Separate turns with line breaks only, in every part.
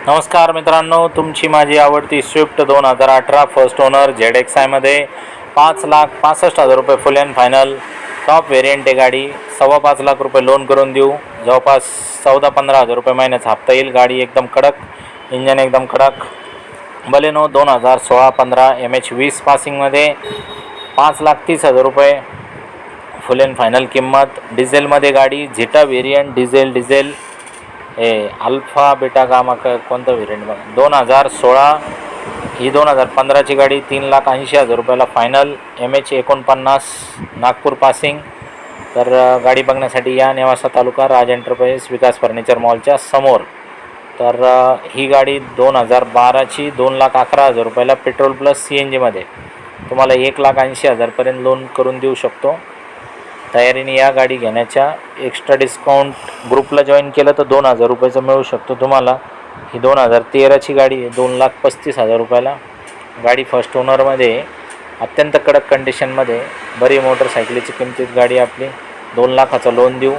नमस्कार मित्रांनो, तुमची माझी आवडती स्विफ्ट 2018 फर्स्ट ओनर ZXI मध्ये 5,65,000 रुपये फुल अँड फायनल टॉप व्हेरियंट आहे गाडी. 5.25 लाख रुपये लोन करून देऊ. जवळपास 14-15 हजार रुपये महिन्याचा हप्ता येईल. गाडी एकदम कडक, इंजन एकदम कडक. बलेनो 2016-15 MH20 पासिंगमध्ये 5,30,000 रुपये फुल अँड फायनल किंमत. डिझेलमध्ये गाडी, zeta variant diesel alpha beta gamma कोणता व्हेरियंट बघा. 2016 ही 2015ची गाडी. 3,80,000 रुपयाला फायनल. MH49 Nagpur passing. तर गाडी बघण्यासाठी या नेवासा तालुका, राज एंटरप्राइज, विकास फर्निचर मॉलच्या समोर. तर ही गाडी 2012ची 2,11,000 रुपयाला पेट्रोल प्लस CNGमध्ये तुम्हाला 1,80,000पर्यंत लोन करून देऊ शकतो. तयारीने या गाडी घेण्याच्या. एक्स्ट्रा डिस्काउंट ग्रुपला जॉईन केलं तर 2,000 रुपयाचं मिळू शकतो तुम्हाला. ही 2013ची गाडी आहे. 2,35,000 रुपयाला गाडी. फर्स्ट ओनरमध्ये अत्यंत कडक कंडिशनमध्ये. बरी मोटरसायकलीची किमतीत गाडी आपली. 2 लाखाचं लोन देऊ.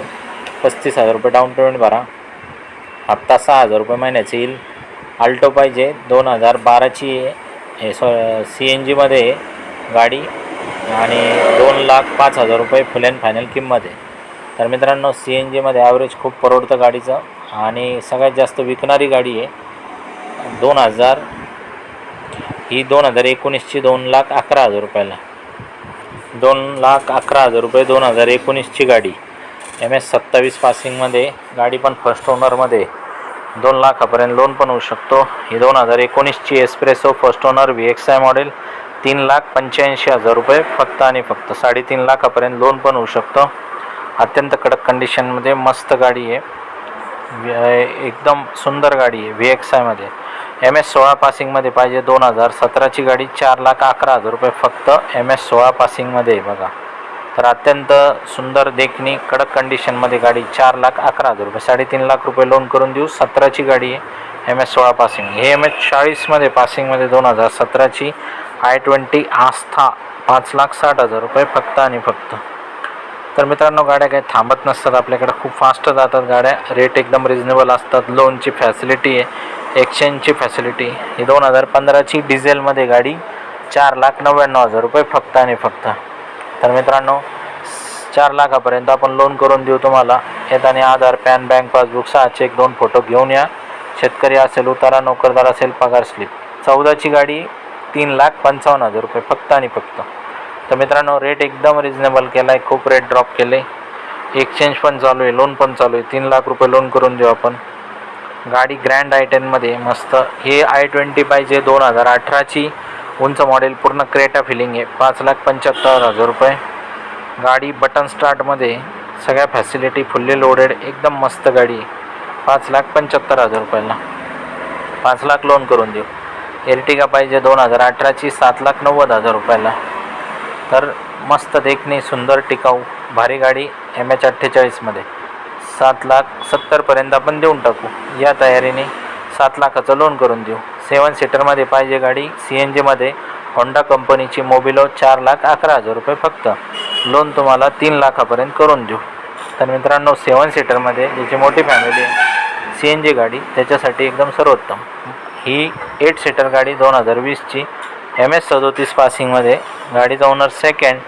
35,000 रुपये डाऊन पेमेंट भरा. हप्ता 6,000 रुपये महिन्याचे येईल. आल्टो पाहिजे. 2012ची आहे. CNGमध्ये गाडी आणि 2,05,000 रुपये फुल अँड फायनल किंमत आहे. तर मित्रांनो, CNGमध्ये ॲव्हरेज खूप परवडतं गाडीचं आणि सगळ्यात जास्त विकणारी गाडी आहे. 2000 ही 2019ची 2,11,000 रुपयाला. 2,11,000 रुपये 2019ची गाडी. MS27 पासिंगमध्ये गाडी, पण फर्स्ट ओनरमध्ये. 2 लाखापर्यंत लोन पण होऊ शकतो. ही 2019ची Espresso first owner VXI model. 3,85,000 रुपये फक्त आणि फक्त. 3.5 लाखापर्यंत लोन पण होऊ शकतं. अत्यंत कडक कंडिशनमध्ये मस्त गाडी आहे. एकदम सुंदर गाडी आहे. VXIमध्ये MS16 पासिंगमध्ये पाहिजे. 2017ची गाडी. 4,11,000 रुपये फक्त MS16 पासिंगमध्ये बघा. तर अत्यंत सुंदर देखणी कडक कंडिशनमध्ये गाडी. 4,11,000 रुपये. 3.5 लाख रुपये लोन करून देऊ. 17ची गाडी आहे. MS16 passing. हे MH40मध्ये पासिंगमध्ये 2017ची I-20 आस्था. 5,60,000 रुपये फक्त आणि फक्त. तर मित्रांनो, गाड्या काही थांबत नसतात आपल्याकडे. खूप फास्ट जातात गाड्या. रेट एकदम रिजनेबल असतात. लोनची फॅसिलिटी आहे. एक्सचेंजची फॅसिलिटी. ही 2015ची डिझेलमध्ये गाडी. 4,99,000 रुपये फक्त आणि फक्त. तर मित्रांनो, 4 लाखापर्यंत आपण लोन करून देऊ तुम्हाला. येताना Aadhaar, PAN, bank passbook, 6 cheque, 2 photo घेऊन या. शेतकरी असेल, उतारा, नोकरदार असेल, पगार स्लिप. 14ची गाडी. 3,55,000 रुपये फक्त आणि फक्त. तर मित्रांनो, रेट एकदम रिजनेबल केला आहे. खूप रेट ड्रॉप केले. एक्सचेंज पण चालू आहे, लोन पण चालू आहे. 3 लाख रुपये लोन करून देऊ आपण. गाडी ग्रँड I-10मध्ये मस्त. हे I-20 पाहिजे. 2018ची उंच मॉडेल. पूर्ण क्रेटा फिलिंग आहे. 5,75,000 रुपये गाडी. बटन स्टार्टमध्ये सगळ्या फॅसिलिटी. Fully loaded. एकदम मस्त गाडी. 5,75,000 रुपयाला 5 लाख लोन करून देऊ. एर्टिगा पाहिजे. 2018ची. 7,90,000 रुपयाला. तर मस्त देखणी, सुंदर, टिकाऊ, भारी गाडी. MH48मध्ये 7,70,000पर्यंत आपण देऊन टाकू. या तयारीने 7 लाखाचं लोन करून देऊ. 7 सीटरमध्ये पाहिजे गाडी. CNGमध्ये होंडा कंपनीची मोबिलो. 4,11,000 रुपये फक्त. लोन तुम्हाला 3 लाखापर्यंत करून देऊ. तर मित्रांनो, 7 सीटरमध्ये ज्याची मोठी फॅमिली आहे, CNG गाडी, त्याच्यासाठी एकदम सर्वोत्तम. ही 8 सीटर गाडी. 2020ची MS37 पासिंगमध्ये. गाडीचा ओनर सेकंड.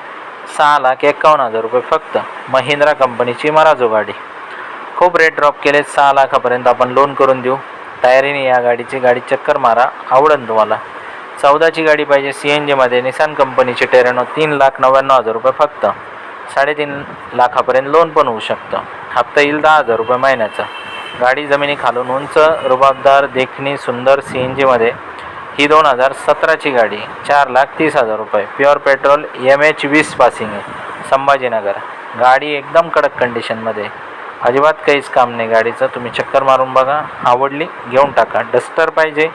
6,51,000 रुपये फक्त. महिंद्रा कंपनीची मराजो गाडी. खूप रेट ड्रॉप केले. 6 लाखापर्यंत आपण लोन करून देऊ. तयारीने या गाडीची. गाडी चक्कर मारा, आवडेल तुम्हाला. 14ची गाडी पाहिजे. CNGमध्ये निसान कंपनीची टेरेनो. 3,99,000 रुपये फक्त. 3.5 लाखापर्यंत लोन पण होऊ शकतं. हप्ता येईल 10,000 रुपये महिन्याचा. गाडी जमिनी खालून उंच, रुबाबदार, देखणी, सुंदर. CNGमध्ये. ही 2017ची गाडी. 4,30,000 रुपये. Pure petrol. MH20 पासिंग आहे. संभाजीनगर. गाडी एकदम कडक कंडिशनमध्ये. अजिबात काहीच काम नाही गाडीचं. तुम्ही चक्कर मारून बघा. आवडली घेऊन टाका. डस्टर पाहिजे.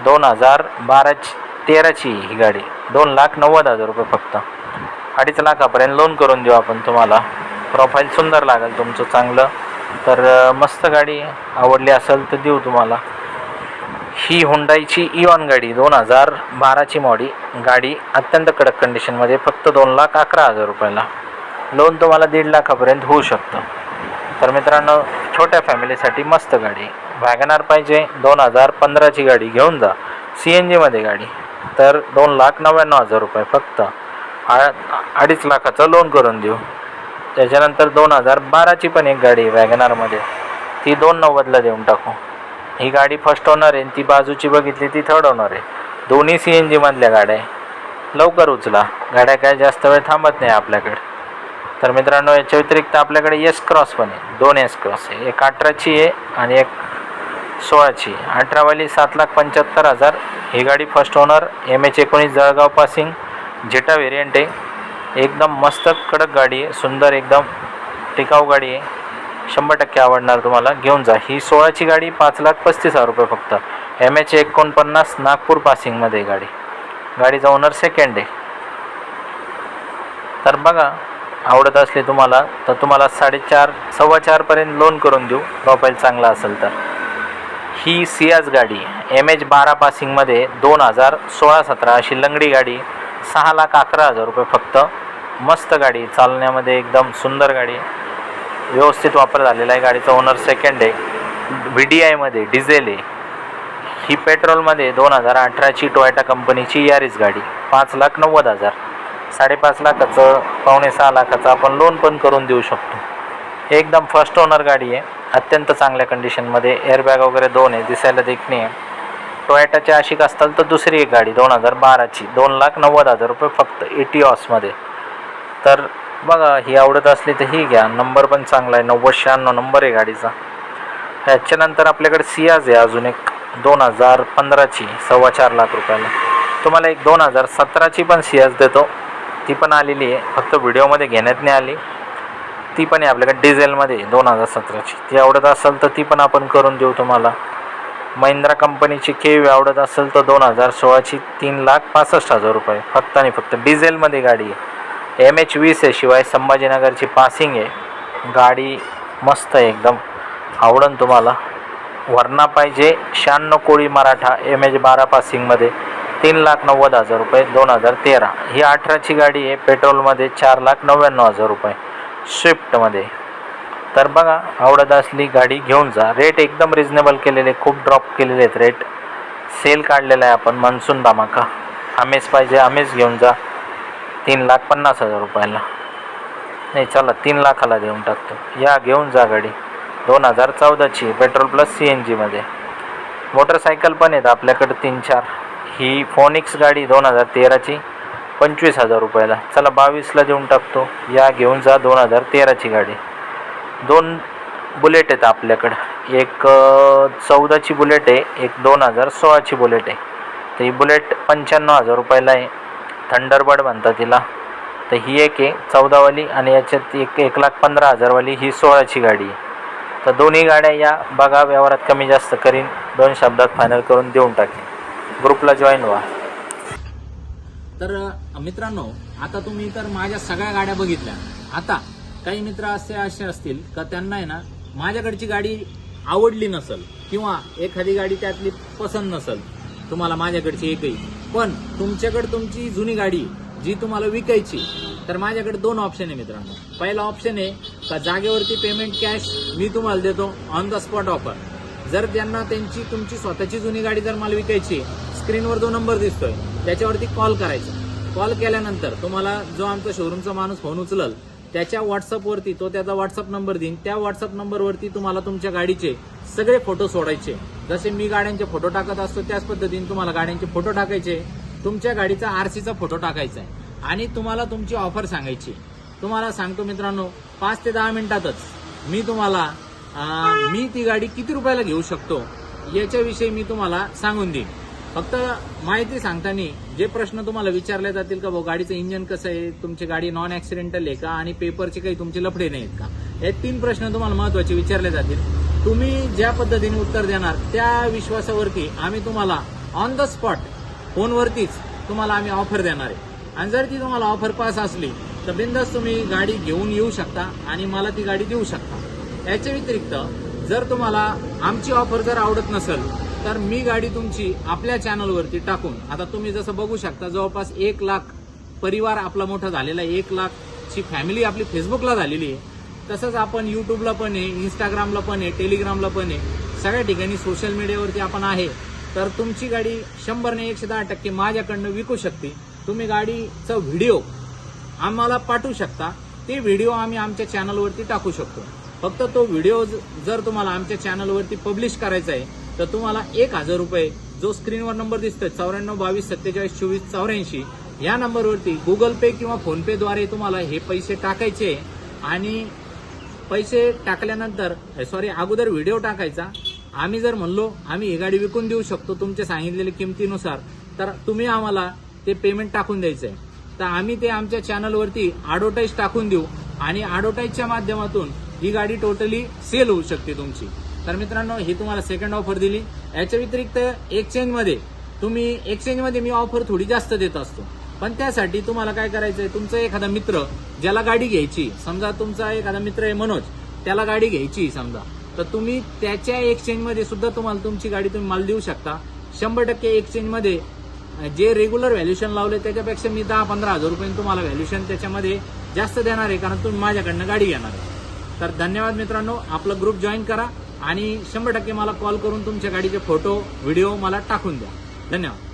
2013ची ही गाडी. 2,90,000 रुपये फक्त. 2.5 लाखापर्यंत लोन करून देऊ आपण तुम्हाला. प्रोफाईल सुंदर लागेल तुमचं चांगलं. तर मस्त गाडी. आवडली असेल तर देऊ तुम्हाला. ही हुंडाईची इऑन गाडी. 2012ची गाडी. अत्यंत कडक कंडिशनमध्ये. फक्त 2,11,000 रुपयाला. लोन तुम्हाला 1.5 लाखापर्यंत होऊ शकतं. तर मित्रांनो, छोट्या फॅमिलीसाठी मस्त गाडी. वॅगनार पाहिजे 2015ची गाडी घेऊन जा, CNG मध्ये गाडी, तर 2,99,000 रुपये फक्त. 2.5 लाखाचं लोन करून देऊ. त्याच्यानंतर 2012ची पण एक गाडी वॅगनारमध्ये, ती 2,90,000ला देऊन टाकू. ही गाडी फर्स्ट ओनर आहे, ती बाजूची बघितली ती थर्ड ओनर आहे. दोन्ही CNG मधल्या गाड्या आहे. लवकर उचला, गाड्या काय जास्त वेळ थांबत नाही आपल्याकडे. तर मित्रांनो, याच्या व्यतिरिक्त आपल्याकडे S क्रॉस पण आहे, 2 S क्रॉस आहे. एक 18ची आहे आणि एक 16ची. 18वाली 7,75,000. ही गाडी first owner, MH19 Jalgaon passing, Zeta variant आहे. एकदम मस्त कडक गाडी आहे, सुंदर एकदम टिकाऊ गाडी आहे. 100% आवडणार तुम्हाला, घेऊन जा. ही 16ची गाडी 5,35,000 रुपये फक्त. MH49 नागपूर पासिंगमध्ये गाडी. गाडीचा ओनर सेकंड आहे. तर बघा, आवडत असली तुम्हाला तर तुम्हाला 4.5 4.25पर्यंत लोन करून देऊ, प्रोफाईल चांगला असेल तर. ही सियाज गाडी MH12 पासिंगमध्ये 2016-17 अशी लंगडी गाडी, 6,11,000 रुपये फक्त. मस्त गाडी, चालण्यामध्ये एकदम सुंदर गाडी, व्यवस्थित वापर झालेला आहे. गाडीचा ओनर सेकंड आहे. VDIमध्ये डिझेल आहे. ही पेट्रोलमध्ये 2018ची टोयोटा कंपनीची यारिस गाडी, 5,90,000. 5.5 लाखाचं, 5.25 लाखाचं आपण लोन पण करून देऊ शकतो. एकदम फर्स्ट ओनर गाडी आहे, अत्यंत चांगल्या कंडिशनमध्ये. एअरबॅग वगैरे 2 आहे, दिसायला देखणी आहे. टोयोटाची आशिक असताल तर दुसरी एक गाडी 2012ची, 2,90,000 रुपये फक्त, इटिऑसमध्ये. तर बघा, ही आवडत असली तर ही घ्या. नंबर पण चांगला आहे, 9096 नंबर आहे गाडीचा. ह्याच्यानंतर आपल्याकडे सियाज आहे अजून एक, 2015ची, 4.25 लाख रुपयाला. तुम्हाला एक 2017ची पण सियाज देतो, ती पण आलेली आहे, फक्त व्हिडिओमध्ये घेण्यात नाही आली. ती पण आहे आपल्याकडे डिझेलमध्ये, 2017ची. ती आवडत असेल तर ती पण आपण करून देऊ तुम्हाला. महिंद्रा कंपनीची KV आवडत असेल तर 2016ची, 3,65,000 रुपये फक्त आणि फक्त. डिझेलमध्ये गाडी आहे, MH20 आहे. शिवाय संभाजीनगरची पासिंग आहे. गाडी मस्त आहे एकदम, आवडन तुम्हाला. वरणा पाहिजे 96 कोळी मराठा, MH12 पासिंगमध्ये, 3,90,000 रुपये, 2013. ही 18ची गाडी आहे, पेट्रोलमध्ये, 4,99,000 रुपये, स्विफ्टमध्ये. तर बघा, आवडत असली गाडी घेऊन जा. रेट एकदम रिजनेबल केलेले, खूप ड्रॉप केलेले आहेत रेट. सेल काढलेला आहे आपण, मान्सून धमाका. आमेज पाहिजे, आमेज घेऊन जा, 3,50,000 रुपयाला. नाही चला, 3 लाखाला देऊन टाकतो. या घेऊन जा गाडी, 2014ची, पेट्रोल प्लस CNGमध्ये. मोटरसायकल पण आहेत आपल्याकडे 3-4. ही फोनिक्स गाडी 2013ची, 25,000 रुपयाला. चला 22ला देऊन टाकतो. या घेऊन जा, 2013ची गाडी. 2 बुलेट आहेत आपल्याकडं, एक 14ची बुलेट आहे, एक 2016ची बुलेट आहे. तर ही बुलेट 95,000 रुपयाला आहे, थंडरबर्ड म्हणतात तिला. तर ही एक आहे 14वाली, आणि याच्यात एक 1,15,000 वाली ही 16ची गाडी आहे. तर दोन्ही गाड्या या बघा, व्यवहारात कमी जास्त करीन, 2 शब्दात फायनल करून देऊन टाकेन. ग्रुपला जॉईन व्हा.
तर मित्रांनो, आता तुम्ही तर माझ्या सगळ्या गाड्या बघितल्या. आता काही मित्र असे असतील का त्यांना आहे ना, माझ्याकडची गाडी आवडली नसेल किंवा एखादी गाडी त्यातली पसंत नसेल तुम्हाला माझ्याकडची एकही, पण तुमच्याकडे तुमची जुनी गाडी जी तुम्हाला विकायची, तर माझ्याकडे 2 ऑप्शन आहे मित्रांनो. पहिला ऑप्शन आहे का जागेवरती पेमेंट कॅश मी तुम्हाला देतो, ऑन द स्पॉट ऑफर. जर त्यांना तुमची स्वतःची जुनी गाडी जर मला विकायची, स्क्रीनवर जो नंबर दिसतोय त्याच्यावरती कॉल करायचा. कॉल केल्यानंतर तुम्हाला जो आमचा शोरूमचा माणूस फोन उचलल त्याच्या व्हॉट्सअपवरती तो त्याचा व्हॉट्सअप नंबर देईन. त्या व्हॉट्सअप नंबरवरती तुम्हाला तुमच्या गाडीचे सगळे फोटो सोडायचे. जसे मी गाड्यांचे फोटो टाकत असतो त्याच पद्धतीने तुम्हाला गाड्यांचे फोटो टाकायचे. तुमच्या गाडीचा RCचा फोटो टाकायचा आहे आणि तुम्हाला तुमची ऑफर सांगायची. तुम्हाला सांगतो मित्रांनो, 5 ते 10 मिनिटातच मी तुम्हाला मी ती गाडी किती रुपयाला घेऊ शकतो याच्याविषयी मी तुम्हाला सांगून देईन. फक्त माहिती सांगताना जे प्रश्न तुम्हाला विचारले जातील का भाऊ गाडीचं इंजन कसं आहे, तुमची गाडी नॉन ऍक्सिडेंटल आहे का आणि पेपरचे काही तुमचे लफडे नाहीत का, हे 3 प्रश्न तुम्हाला महत्त्वाचे विचारले जातील. तुम्ही ज्या पद्धतीने उत्तर देणार त्या विश्वासावरती आम्ही तुम्हाला ऑन द स्पॉट फोनवरतीच तुम्हाला आम्ही ऑफर देणार आहे. आणि जर ती तुम्हाला ऑफर पास असली तर बिनधास्त तुम्ही गाडी घेऊन येऊ शकता आणि मला ती गाडी देऊ शकता. याच्या व्यतिरिक्त जर तुम्हाला आमची ऑफर जर आवडत नसेल तर मी गाडी तुमची आपल्या चॅनलवरती टाकून, आता तुम्ही जसं बघू शकता जवळपास 1 लाख परिवार आपला मोठा झालेला आहे, 1 लाखची फॅमिली आपली फेसबुकला झालेली आहे. तसंच आपण यूट्यूबला पण आहे, इंस्टाग्रामला पण आहे, टेलिग्रामला पण आहे, सगळ्या ठिकाणी सोशल मीडियावरती आपण आहे. तर तुमची गाडी 100 ने 110% माझ्याकडनं विकू शकते. तुम्ही गाडीचा व्हिडिओ आम्हाला पाठवू शकता. ते व्हिडिओ आम्ही आमच्या चॅनलवरती टाकू शकतो. फक्त तो व्हिडिओ जर तुम्हाला आमच्या चॅनलवरती पब्लिश करायचा आहे तर तुम्हाला 1000 रुपये, जो स्क्रीनवर नंबर दिसतोय 94 22 47 24 84, या नंबरवरती गुगल पे किंवा फोन पे द्वारे तुम्हाला हे पैसे टाकायचे. आणि पैसे टाकल्यानंतर अगोदर व्हिडिओ टाकायचा. आम्ही जर म्हणलो आम्ही ही गाडी विकून देऊ शकतो तुमच्या सांगितलेल्या किमतीनुसार, तर तुम्ही आम्हाला ते पेमेंट टाकून द्यायचं आहे. तर आम्ही ते आमच्या चॅनलवरती ॲडव्हर्टाईज टाकून देऊ आणि ॲडव्हर्टाईजच्या माध्यमातून ही गाडी टोटली सेल होऊ शकते तुमची. तर मित्रांनो, ही तुम्हाला सेकंड ऑफर दिली. याच्या व्यतिरिक्त एक्सचेंजमध्ये मी ऑफर थोडी जास्त देत असतो. पण त्यासाठी तुम्हाला काय करायचंय, तुमचा एखादा मित्र ज्याला गाडी घ्यायची, समजा तुमचा एखादा मित्र आहे मनोज, त्याला गाडी घ्यायची समजा, तर तुम्ही त्याच्या एक्सचेंजमध्ये सुद्धा तुम्हाला तुमची गाडी तुम्ही मला देऊ शकता. 100% एक्सचेंजमध्ये जे रेग्युलर व्हॅल्युएशन लावले त्याच्यापेक्षा मी 10-15 हजार रुपये तुम्हाला व्हॅल्युएशन त्याच्यामध्ये जास्त देणार आहे, कारण तुम्ही माझ्याकडनं गाडी घेणार आहे. तर धन्यवाद मित्रांनो, आपला ग्रुप जॉईन करा आणि 100% मला कॉल करून तुमच्या गाडीचे फोटो व्हिडिओ मला टाकून द्या. धन्यवाद.